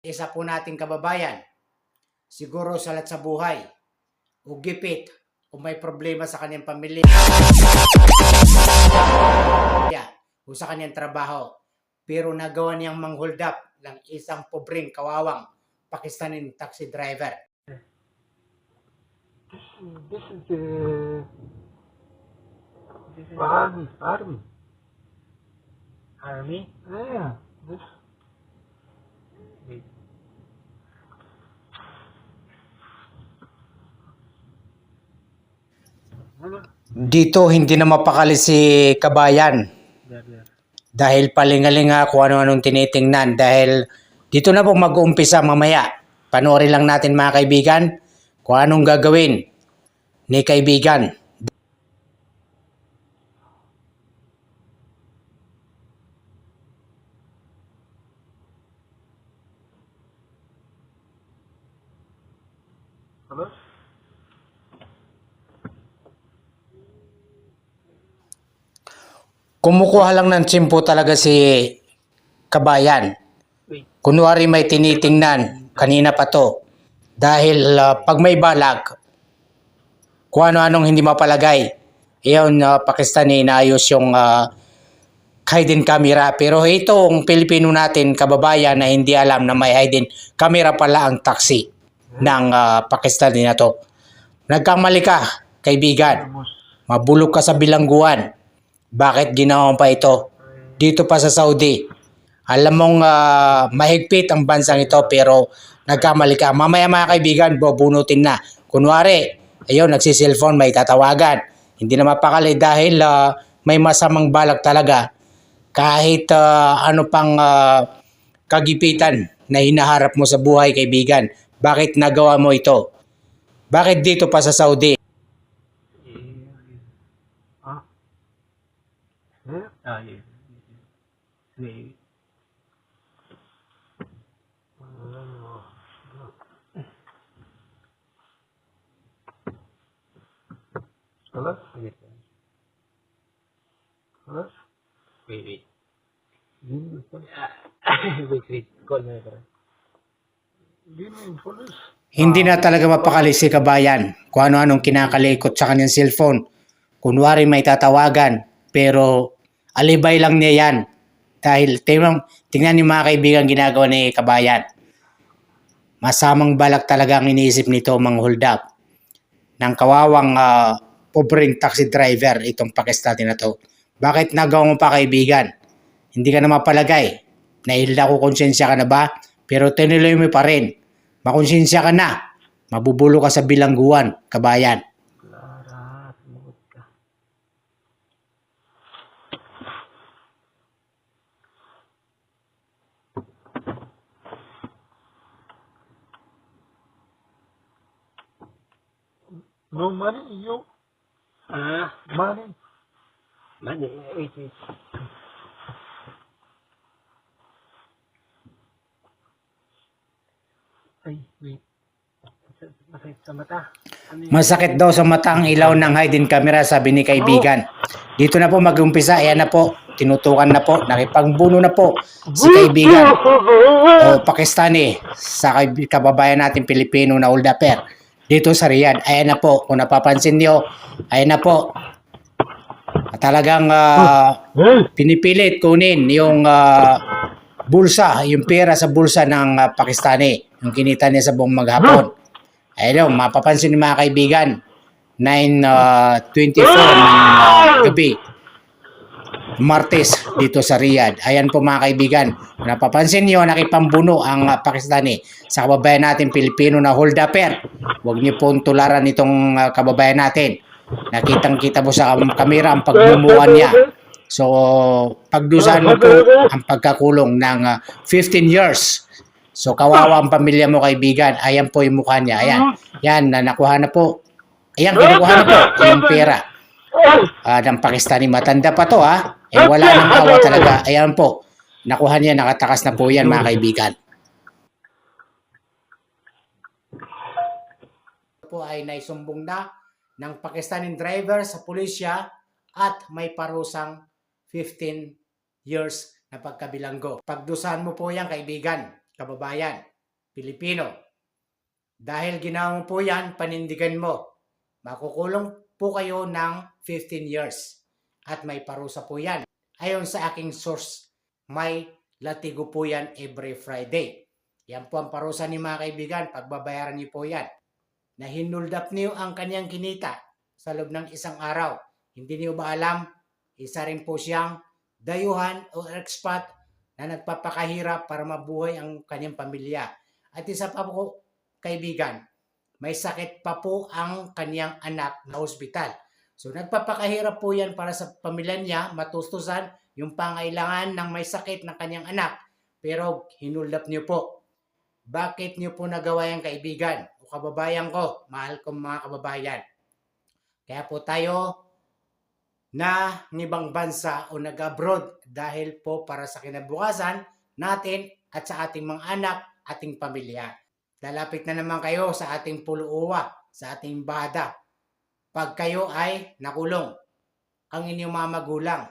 Isa po nating kababayan, siguro salat sa buhay, o gipit, o may problema sa kanyang pamilya, o sa kanyang trabaho, pero nagawa niyang mang-hold up ng isang pobreng kawawang Pakistanin taxi driver. This is army. Army? Yeah, this. Wait. Dito hindi na mapakali si kabayan dahil palingalinga kung ano-anong tinitingnan, dahil dito na po mag-uumpisa mamaya. Panoorin lang natin mga kaibigan kung anong gagawin ni kaibigan. Hello? Kumukuha lang ng tsimpo talaga si kabayan. Kunwari may tinitingnan, kanina pa to. Dahil pag may balag, kung ano-anong hindi mapalagay, iyon Pakistani inaayos yung hidden camera. Pero itong Pilipino natin, kababayan, na hindi alam na may hidden camera pala ang taxi ng Pakistani na to. Nagkamali ka, kaibigan. Mabulok ka sa bilangguan. Bakit ginawa pa ito? Dito pa sa Saudi. Alam mong mahigpit ang bansang ito, pero nagkamali ka. Mamaya mga kaibigan, bubunutin na. Kunwari, ayun, nagsiselfone, may tatawagan. Hindi na mapakali dahil may masamang balak talaga. Kahit ano pang kagipitan na hinaharap mo sa buhay, kaibigan. Bakit nagawa mo ito? Bakit dito pa sa Saudi? Yes. Wait. Hello? Wait. Hello? Wait. Give Call mo na ito. me police. Hindi na talaga mapakali si kabayan kung ano-anong kinakalikot sa kanyang cellphone. Kunwari may tatawagan, pero alibay lang niya yan. Dahil tingnan niyo mga kaibigan ginagawa ni kabayan. Masamang balak talaga ang iniisip nito, mang-hold up ng kawawang pobreng taxi driver itong Pakistani na to. Bakit nagawa mo pa, kaibigan? Hindi ka na mapalagay. Nahilda ko, konsensya ka na ba? Pero tinuloy mo pa rin. Makonsensya ka na. Mabubulo ka sa bilangguan, kabayan. Clara, tumugot ka. No money, you. Money. Wait. Ay, wait. Masakit sa mata. Masakit daw sa mata ang ilaw ng hidden camera, sabi ni kaibigan. Dito na po mag-umpisa. Ayan na po. Tinutukan na po. Nakipagbuno na po si kaibigan o Pakistani sa kababayan natin Pilipino na hold upper dito sa Riyadh. Ayan na po. Kung napapansin nyo, ayan na po. Talagang pinipilit kunin yung bulsa, yung pera sa bulsa ng Pakistani. Yung kinita niya sa buong maghapon. Ayun, mapapansin niyo mga kaibigan, 9:24 ng gabi, Martes dito sa Riyadh. Ayan po mga kaibigan, kung napapansin niyo, nakipambuno ang Pakistani sa kababayan natin Pilipino na hold upper. Huwag niyo pong tularan itong kababayan natin. Nakitang-kita mo sa kamera ang pagmumuhan niya. So, pagdusahan mo po ang pagkakulong ng 15 years. So, kawawa ang pamilya mo, kaibigan. Ayan po yung mukha niya. Ayan. Yan, nakuha na po. Ayan, kinukuha na po yung pera ng Pakistani. Matanda pa to, ha? Wala nang awa talaga. Ayan po. Nakuha niya, nakatakas na po yan, mga kaibigan. Po ay naisumbong na ng Pakistani driver sa pulisya at may parusang 15 years na pagkabilanggo. Pagdusahan mo po yan, kaibigan, kababayan. Pilipino. Dahil ginawa mo po yan, panindigan mo. Makukulong po kayo ng 15 years. At may parusa po yan. Ayon sa aking source, may latigo po yan every Friday. Yan po ang parusa ni mga kaibigan, pagbabayaran niyo po yan. Na hinuldap niyo ang kanyang kinita sa loob ng isang araw. Hindi niyo ba alam, isa rin po siyang dayuhan o expat na nagpapakahirap para mabuhay ang kanyang pamilya. At isa pa po, kaibigan, may sakit pa po ang kanyang anak na ospital. So nagpapakahirap po yan para sa pamilya niya, matustusan yung pangailangan ng may sakit ng kanyang anak. Pero hinuldap niyo po. Bakit niyo po nagawa yan, kaibigan o kababayan ko, mahal kong mga kababayan? Kaya po tayo na ibang bansa o nag-abroad dahil po para sa kinabukasan natin at sa ating mga anak, ating pamilya. Lalapit na naman kayo sa ating puluuwa, sa ating bada. Pag kayo ay nakulong, ang inyong mga magulang,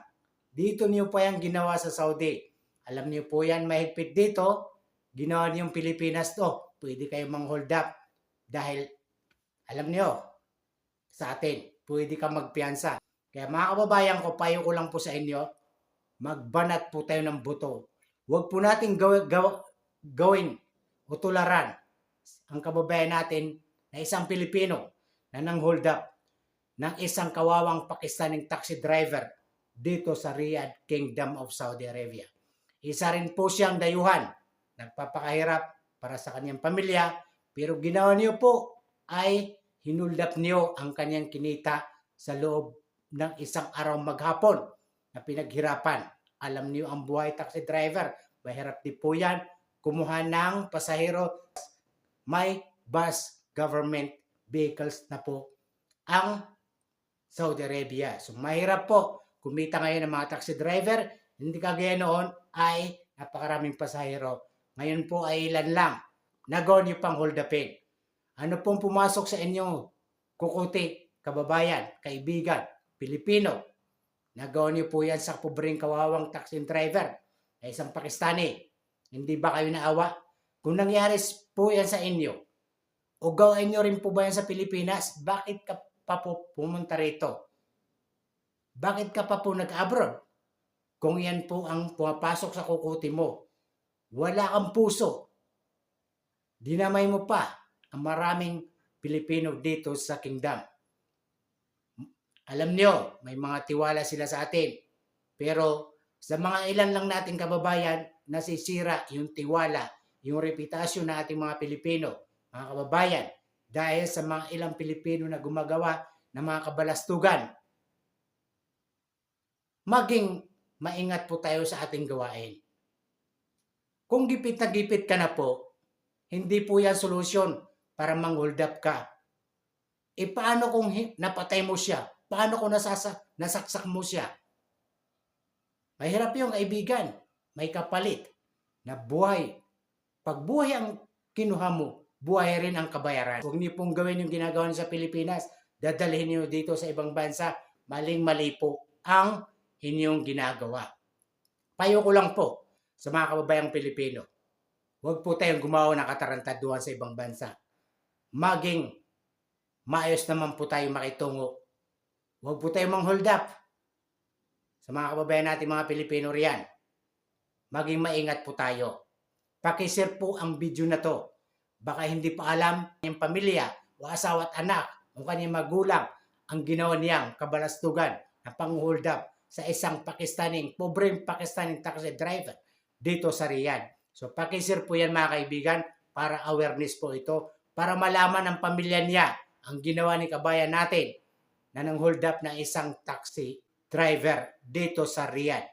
dito niyo pa yan ginawa sa Saudi. Alam niyo po yan, mahigpit dito, ginawa niyong Pilipinas to. Pwede kayong mang-hold up dahil alam niyo, sa atin, pwede ka magpiyansa. Kaya mga kababayan ko, payo ko lang po sa inyo, magbanat po tayo ng buto. Huwag po natin gawin o tularan ang kababayan natin na isang Pilipino na nang-hold up ng isang kawawang Pakistaning taxi driver dito sa Riyadh, Kingdom of Saudi Arabia. Isa rin po siyang dayuhan, nagpapakahirap para sa kanyang pamilya, pero ginawa niyo po ay hinuldap niyo ang kanyang kinita sa loob ng isang araw maghapon na pinaghirapan. Alam niyo ang buhay taxi driver, mahirap din po yan, kumuha ng pasahero. May bus government vehicles na po ang Saudi Arabia. So mahirap po kumita ngayon ng mga taxi driver, hindi kagaya noon ay napakaraming pasahero. Ngayon po ay ilan lang. Nagawa niyo pang hold upin. Ano pong pumasok sa inyo, kukuti, kababayan, kaibigan, Pilipino? Nagawa niyo po yan sa pobreng kawawang taxi driver na isang Pakistani. Hindi ba kayo naawa? Kung nangyari po yan sa inyo, o gawin nyo rin po ba yan sa Pilipinas, bakit ka pa po pumunta rito? Bakit ka pa po nag-abroad? Kung yan po ang pumapasok sa kukuti mo, wala kang puso. Dinamay mo pa ang maraming Pilipino dito sa kingdom. Alam nyo, may mga tiwala sila sa atin. Pero sa mga ilan lang nating kababayan, nasisira yung tiwala, yung reputasyon ng ating mga Pilipino, mga kababayan, dahil sa mga ilang Pilipino na gumagawa ng mga kabalastugan. Maging maingat po tayo sa ating gawain. Kung gipit na gipit ka na po, hindi po yan solusyon para mang-hold up ka. E paano kung napatay mo siya? Paano kung nasaksak mo siya? Mahirap yung kaibigan. May kapalit na buhay. Pag buhay ang kinuha mo, buhay rin ang kabayaran. Huwag niyo pong gawin yung ginagawa niyo sa Pilipinas, dadalhin niyo dito sa ibang bansa, maling-mali po ang inyong ginagawa. Payo ko lang po sa mga kababayang Pilipino, huwag po tayong gumawa ng katarantaduhan sa ibang bansa. Maging maayos naman po tayo makitungo. Huwag po tayong mang-hold up sa mga kababayan natin mga Pilipino riyan. Maging maingat po tayo. Pakishare po ang video na to. Baka hindi pa alam ng pamilya o asawa at anak o kanyang magulang ang ginawa niyang kabalastugan na pang-hold up sa isang pobreng Pakistaning taxi driver dito sa Riyadh. So pakishare po yan mga kaibigan para awareness po ito, para malaman ng pamilya niya ang ginawa ni kabayan natin na nang hold up ng isang taxi driver dito sa Riyadh.